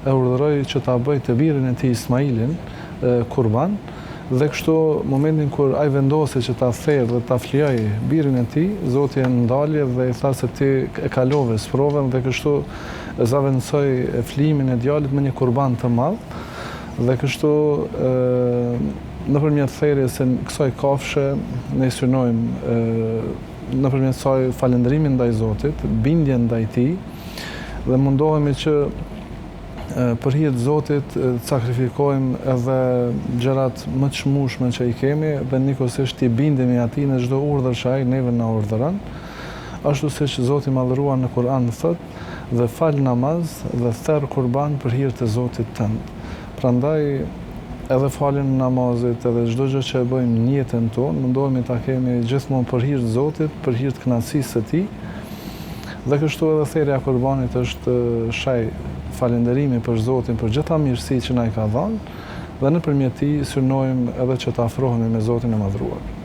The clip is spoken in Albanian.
e urdhëroi që ta bëj të birin e tij Ismailin kurban, dhe kështu momentin kur ai vendosi që ta therrë dhe ta flijoj birin e tij, Zoti e ndalje dhe i tha se ti e kalove sprovën dhe kështu zaventësoi flijimin e djalit me një kurban të madh, dhe kështu nëpërmjet therrjes së kësaj kafshë ne synojmë nëpërmjet saj falënderimin ndaj Zotit, bindjen ndaj tij, dhe mundohemi që për hir të Zotit të sakrifikojmë edhe gjërat më të çmueshme që i kemi dhe nikosisht t'i bindemi atij në çdo urdhër që ai neve na urdhëron, ashtu siç Zoti i Madhëruar në Kur'an thotë, dhe fal namaz dhe therr kurban për hir të Zotit tënd. Prandaj edhe faljen e namazit, edhe çdo gjë që e bëjmë në jetën tonë, mundohemi ta kemi gjithmonë për hir të Zotit, për hir të kënaqësisë së tij. Dhe kështu edhe therrja e kurbanit është shaj falënderimi për Zotin për gjitha mirësitë që na i ka dhënë, dhe nëpërmjet tij synojmë edhe që të afrohemi me Zotin e Madhëruar.